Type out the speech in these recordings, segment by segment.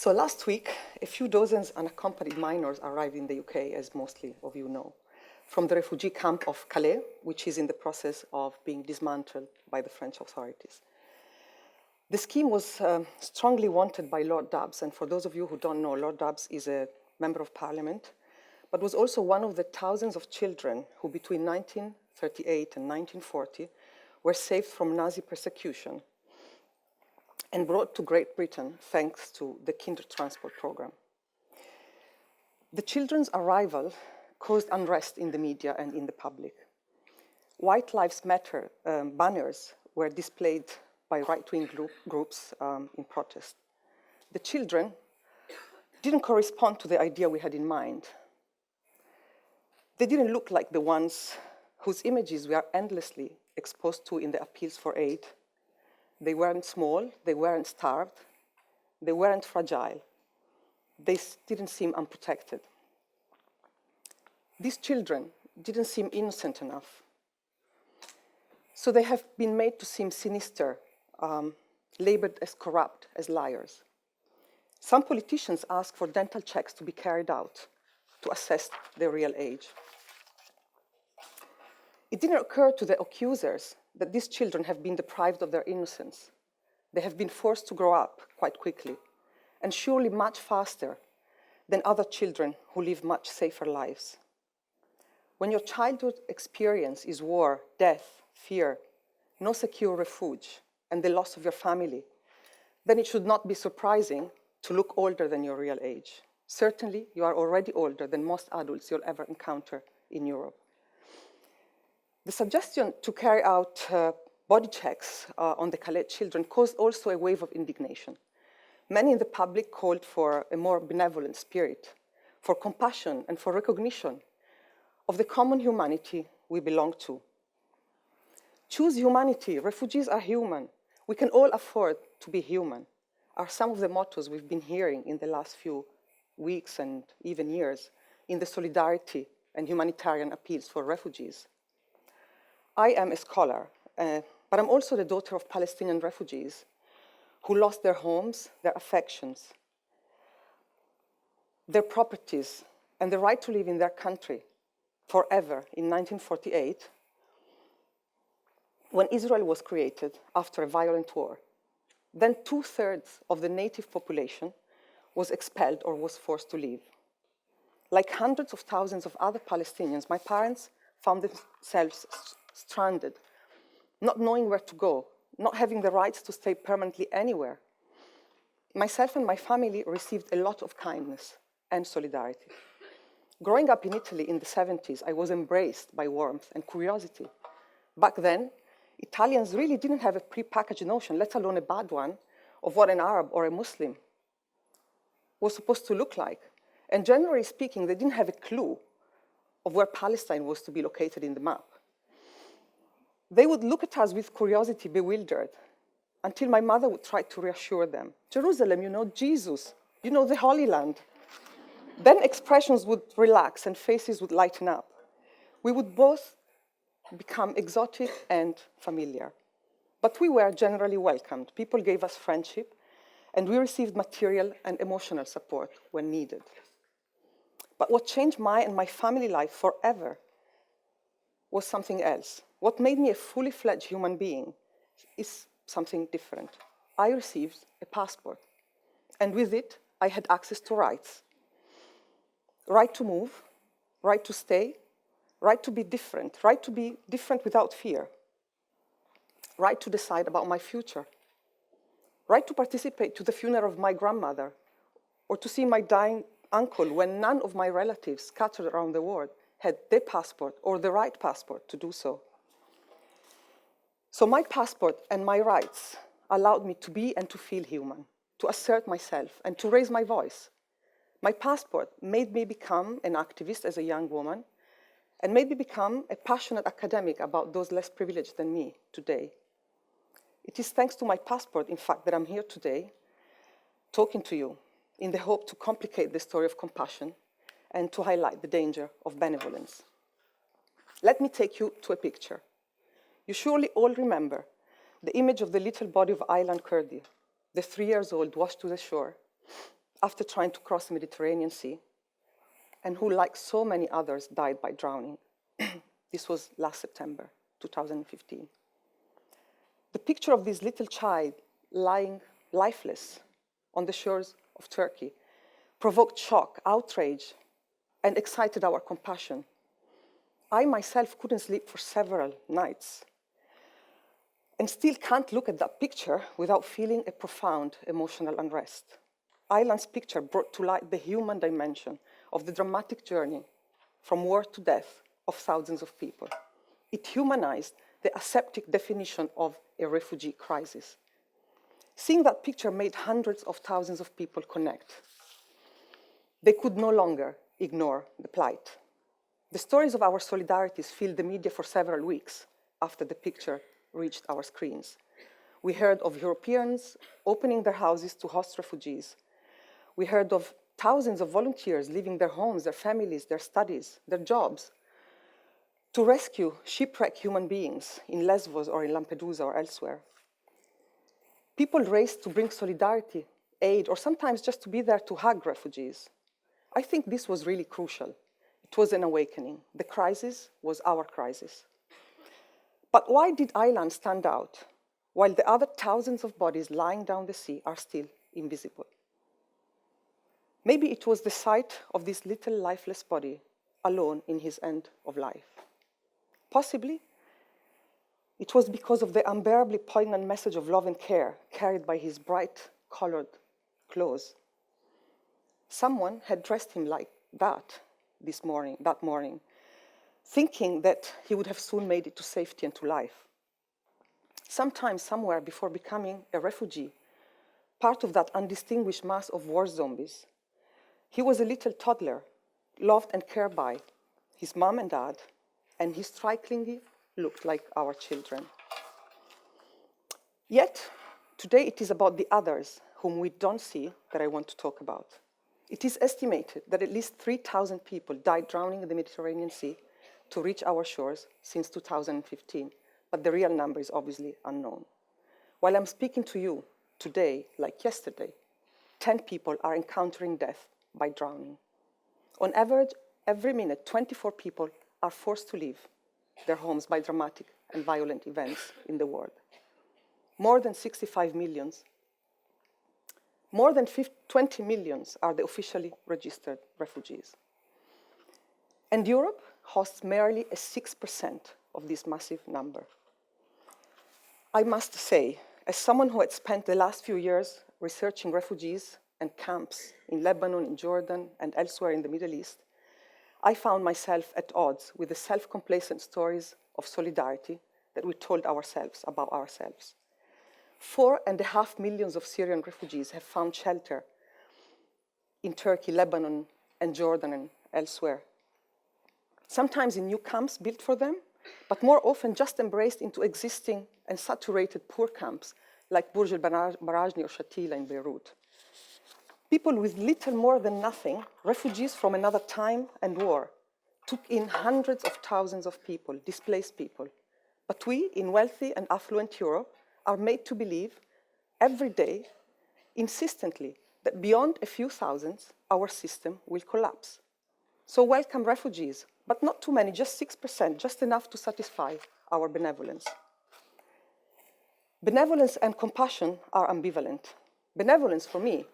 So last week, a few dozens unaccompanied minors arrived in the UK, as mostly of you know, from the refugee camp of Calais, which is in the process of being dismantled by the French authorities. The scheme was strongly wanted by Lord Dubs, and for those of you who don't know, Lord Dubs is a member of parliament, but was also one of the thousands of children who between 1938 and 1940 were saved from Nazi persecution and brought to Great Britain thanks to the Kindertransport program. The children's arrival caused unrest in the media and in the public. White Lives Matter banners were displayed by right-wing groups in protest. The children didn't correspond to the idea we had in mind. They didn't look like the ones whose images we are endlessly exposed to in the appeals for aid. They weren't small, they weren't starved, they weren't fragile. They didn't seem unprotected. These children didn't seem innocent enough. So they have been made to seem sinister, labeled as corrupt, as liars. Some politicians ask for dental checks to be carried out to assess their real age. It didn't occur to the accusers that these children have been deprived of their innocence. They have been forced to grow up quite quickly, and surely much faster than other children who live much safer lives. When your childhood experience is war, death, fear, no secure refuge, and the loss of your family, then it should not be surprising to look older than your real age. Certainly, you are already older than most adults you'll ever encounter in Europe. The suggestion to carry out body checks on the Calais children caused also a wave of indignation. Many in the public called for a more benevolent spirit, for compassion and for recognition of the common humanity we belong to. Choose humanity. Refugees are human. We can all afford to be human, are some of the mottos we've been hearing in the last few weeks and even years in the solidarity and humanitarian appeals for refugees. I am a scholar, but I'm also the daughter of Palestinian refugees who lost their homes, their affections, their properties, and the right to live in their country forever in 1948, when Israel was created after a violent war. Then 2/3 of the native population was expelled or was forced to leave. Like hundreds of thousands of other Palestinians, my parents found themselves stranded, not knowing where to go, not having the rights to stay permanently anywhere. Myself and my family received a lot of kindness and solidarity. Growing up in Italy in the 70s, I was embraced by warmth and curiosity. Back then, Italians really didn't have a prepackaged notion, let alone a bad one, of what an Arab or a Muslim was supposed to look like. And generally speaking, they didn't have a clue of where Palestine was to be located in the map. They would look at us with curiosity, bewildered, until my mother would try to reassure them. Jerusalem, you know, Jesus, you know, the Holy Land. Then expressions would relax and faces would lighten up. We would both become exotic and familiar. But we were generally welcomed. People gave us friendship, and we received material and emotional support when needed. But what changed my and my family life forever was something else. What made me a fully fledged human being is something different. I received a passport, and with it, I had access to rights. Right to move, right to stay, right to be different without fear, right to decide about my future, right to participate to the funeral of my grandmother, or to see my dying uncle when none of my relatives scattered around the world had their passport or the right passport to do so. So my passport and my rights allowed me to be and to feel human, to assert myself and to raise my voice. My passport made me become an activist as a young woman and made me become a passionate academic about those less privileged than me today. It is thanks to my passport, in fact, that I'm here today talking to you in the hope to complicate the story of compassion and to highlight the danger of benevolence. Let me take you to a picture. You surely all remember the image of the little body of Aylan Kurdi, the 3-year-old washed to the shore, after trying to cross the Mediterranean Sea, and who, like so many others, died by drowning. This was last September, 2015. The picture of this little child lying lifeless on the shores of Turkey provoked shock, outrage, and excited our compassion. I myself couldn't sleep for several nights and still can't look at that picture without feeling a profound emotional unrest. Aylan's picture brought to light the human dimension of the dramatic journey from war to death of thousands of people. It humanized the aseptic definition of a refugee crisis. Seeing that picture made hundreds of thousands of people connect. They could no longer ignore the plight. The stories of our solidarities filled the media for several weeks after the picture reached our screens. We heard of Europeans opening their houses to host refugees. We heard of thousands of volunteers leaving their homes, their families, their studies, their jobs, to rescue shipwrecked human beings in Lesbos or in Lampedusa or elsewhere. People raced to bring solidarity, aid, or sometimes just to be there to hug refugees. I think this was really crucial. It was an awakening. The crisis was our crisis. But why did Aylan stand out while the other thousands of bodies lying down the sea are still invisible? Maybe it was the sight of this little lifeless body alone in his end of life. Possibly, it was because of the unbearably poignant message of love and care carried by his bright-colored clothes. Someone had dressed him like that that morning, thinking that he would have soon made it to safety and to life. Sometime, somewhere before becoming a refugee, part of that undistinguished mass of war zombies, he was a little toddler, loved and cared by his mom and dad, and he strikingly looked like our children. Yet, today it is about the others whom we don't see that I want to talk about. It is estimated that at least 3,000 people died drowning in the Mediterranean Sea to reach our shores since 2015, but the real number is obviously unknown. While I'm speaking to you today, like yesterday, 10 people are encountering death by drowning. On average, every minute, 24 people are forced to leave their homes by dramatic and violent events in the world. More than 65 millions, more than 20 millions are the officially registered refugees. And Europe hosts merely a 6% of this massive number. I must say, as someone who had spent the last few years researching refugees and camps in Lebanon, in Jordan, and elsewhere in the Middle East, I found myself at odds with the self-complacent stories of solidarity that we told ourselves about ourselves. 4.5 million of Syrian refugees have found shelter in Turkey, Lebanon, and Jordan, and elsewhere. Sometimes in new camps built for them, but more often just embraced into existing and saturated poor camps like Burj al-Barajni or Shatila in Beirut. People with little more than nothing, refugees from another time and war, took in hundreds of thousands of people, displaced people. But we, in wealthy and affluent Europe, are made to believe every day, insistently, that beyond a few thousands, our system will collapse. So welcome refugees, but not too many, just 6%, just enough to satisfy our benevolence. Benevolence and compassion are ambivalent. Benevolence, for me,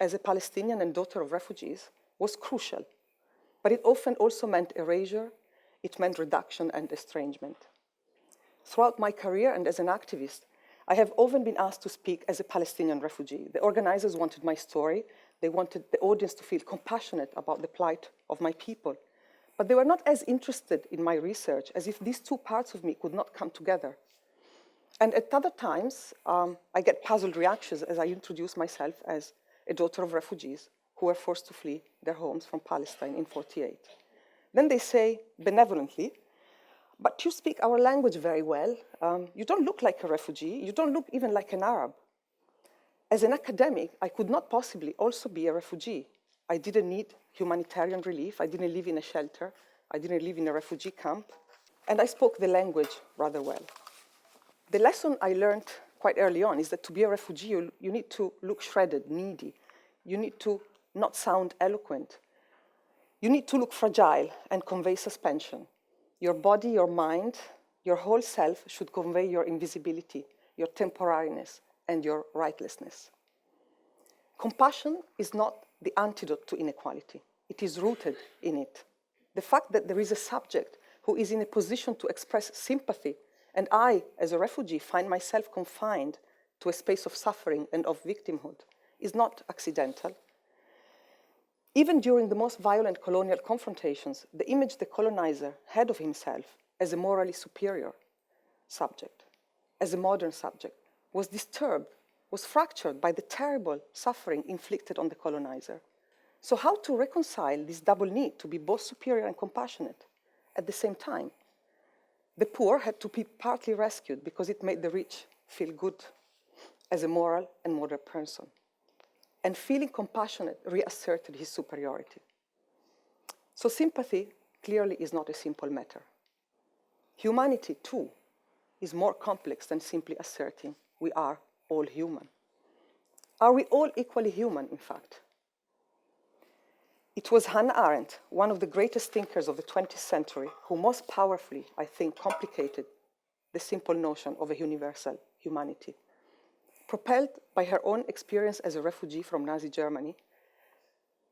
as a Palestinian and daughter of refugees, was crucial, but it often also meant erasure, it meant reduction and estrangement. Throughout my career and as an activist, I have often been asked to speak as a Palestinian refugee. The organizers wanted my story, they wanted the audience to feel compassionate about the plight of my people, but they were not as interested in my research as if these two parts of me could not come together. And at other times, I get puzzled reactions as I introduce myself as a daughter of refugees who were forced to flee their homes from Palestine in 1948. Then they say, benevolently, but you speak our language very well. You don't look like a refugee. You don't look even like an Arab. As an academic, I could not possibly also be a refugee. I didn't need humanitarian relief. I didn't live in a shelter. I didn't live in a refugee camp. And I spoke the language rather well. The lesson I learned quite early on is that to be a refugee, you need to look shredded, needy. you need to not sound eloquent. You need to look fragile and convey suspension. Your body, your mind, your whole self should convey your invisibility, your temporariness, and your rightlessness. Compassion is not the antidote to inequality. It is rooted in it. The fact that there is a subject who is in a position to express sympathy, and I, as a refugee, find myself confined to a space of suffering and of victimhood, is not accidental. Even during the most violent colonial confrontations, the image the colonizer had of himself as a morally superior subject, as a modern subject, was disturbed, was fractured by the terrible suffering inflicted on the colonizer. So how to reconcile this double need to be both superior and compassionate at the same time? The poor had to be partly rescued because it made the rich feel good as a moral and modern person. And feeling compassionate reasserted his superiority. So sympathy clearly is not a simple matter. Humanity, too, is more complex than simply asserting we are all human. Are we all equally human, in fact? It was Hannah Arendt, one of the greatest thinkers of the 20th century, who most powerfully, I think, complicated the simple notion of a universal humanity. Propelled by her own experience as a refugee from Nazi Germany,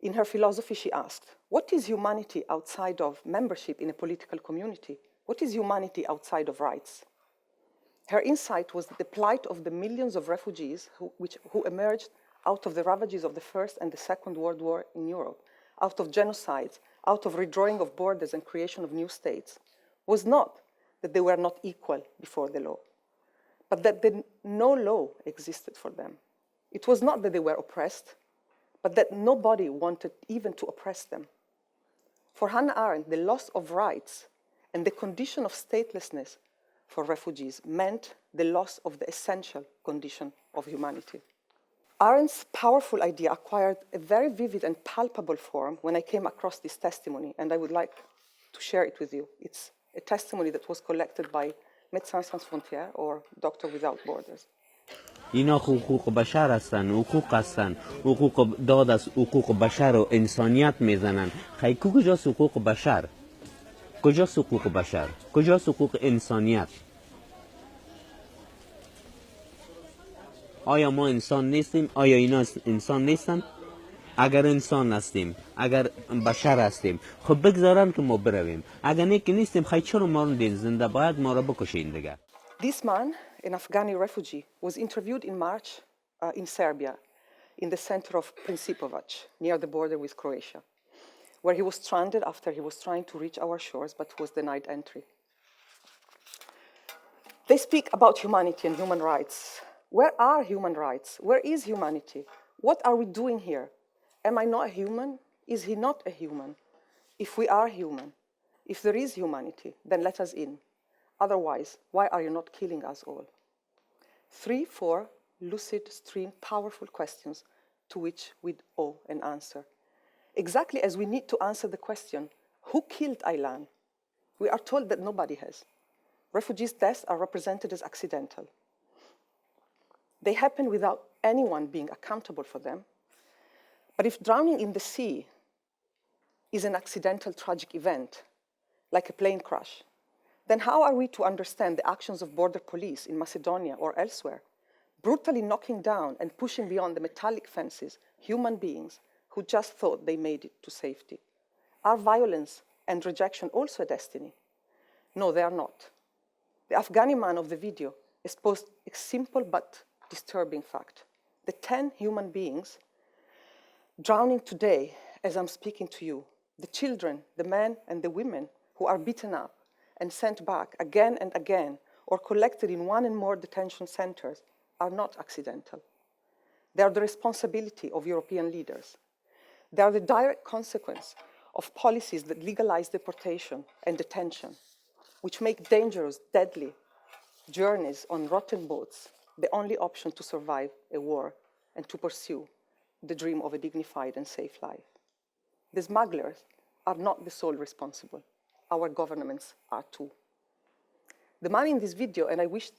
in her philosophy she asked, what is humanity outside of membership in a political community? What is humanity outside of rights? Her insight was that the plight of the millions of refugees who emerged out of the ravages of the First and the Second World War in Europe, out of genocides, out of redrawing of borders and creation of new states, was not that they were not equal before the law, but that no law existed for them. It was not that they were oppressed, but that nobody wanted even to oppress them. For Hannah Arendt, the loss of rights and the condition of statelessness for refugees meant the loss of the essential condition of humanity. Arendt's powerful idea acquired a very vivid and palpable form when I came across this testimony, and I would like to share it with you. It's a testimony that was collected by Médecins Sans Frontières, or Doctor Without Borders. اینا حقوق بشر هستن، حقوق هستن، حقوق داد از حقوق بشر و انسانیت میزنن. خیلی کجاست حقوق بشر؟ کجاست حقوق بشر؟ کجاست حقوق انسانیت؟ آیا ما انسان نیستیم؟ آیا اینا انسان نیستن؟ اگر انسان هستیم، اگر بشر هستیم، خب بگذارن که ما برویم. اگر نیستیم، خیلی چرا ما رو زنده باید ما رو بکشین دیگه. This man, an Afghani refugee, was interviewed in March in Serbia, in the center of Principovac, near the border with Croatia, where he was stranded after he was trying to reach our shores but was denied entry. They speak about humanity and human rights. Where are human rights? Where is humanity? What are we doing here? Am I not a human? Is he not a human? If we are human, if there is humanity, then let us in. Otherwise, why are you not killing us all? 3, 4 lucid, stream, powerful questions to which we owe an answer. Exactly as we need to answer the question, who killed Aylan? We are told that nobody has. Refugees' deaths are represented as accidental. They happen without anyone being accountable for them. But if drowning in the sea is an accidental tragic event, like a plane crash, then how are we to understand the actions of border police in Macedonia or elsewhere, brutally knocking down and pushing beyond the metallic fences human beings who just thought they made it to safety? Are violence and rejection also a destiny? No, they are not. The Afghani man of the video exposed a simple but disturbing fact. The 10 human beings drowning today as I'm speaking to you, the children, the men and the women who are beaten up and sent back again and again or collected in one and more detention centers are not accidental. They are the responsibility of European leaders. They are the direct consequence of policies that legalize deportation and detention, which make dangerous, deadly journeys on rotten boats the only option to survive a war and to pursue the dream of a dignified and safe life. The smugglers are not the sole responsible. Our governments are too. The man in this video, and I wish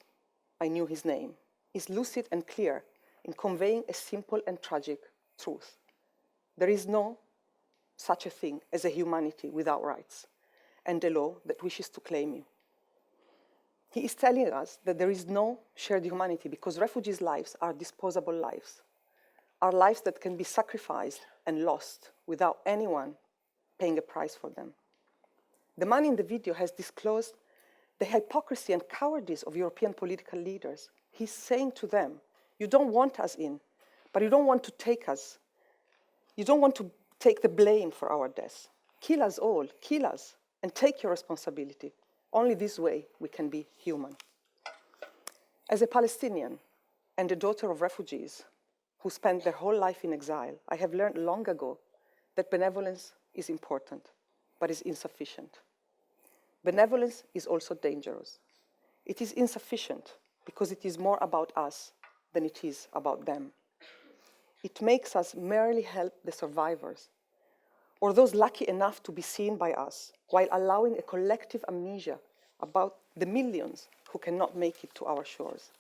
I knew his name, is lucid and clear in conveying a simple and tragic truth. There is no such a thing as a humanity without rights and a law that wishes to claim you. He is telling us that there is no shared humanity because refugees' lives are disposable lives, are lives that can be sacrificed and lost without anyone paying a price for them. The man in the video has disclosed the hypocrisy and cowardice of European political leaders. He's saying to them, you don't want us in, but you don't want to take us. You don't want to take the blame for our deaths. Kill us all, kill us, and take your responsibility. Only this way we can be human. As a Palestinian and a daughter of refugees who spent their whole life in exile, I have learned long ago that benevolence is important, but is insufficient. Benevolence is also dangerous. It is insufficient because it is more about us than it is about them. It makes us merely help the survivors, or those lucky enough to be seen by us, while allowing a collective amnesia about the millions who cannot make it to our shores.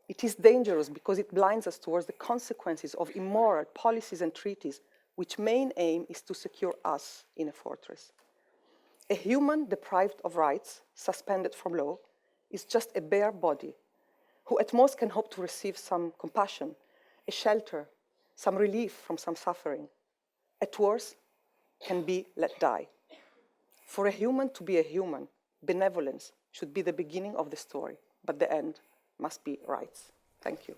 It is dangerous because it blinds us towards the consequences of immoral policies and treaties, which main aim is to secure us in a fortress. A human deprived of rights, suspended from law, is just a bare body, who at most can hope to receive some compassion, a shelter, some relief from some suffering. At worst, can be let die. For a human to be a human, benevolence should be the beginning of the story, but the end must be rights. Thank you.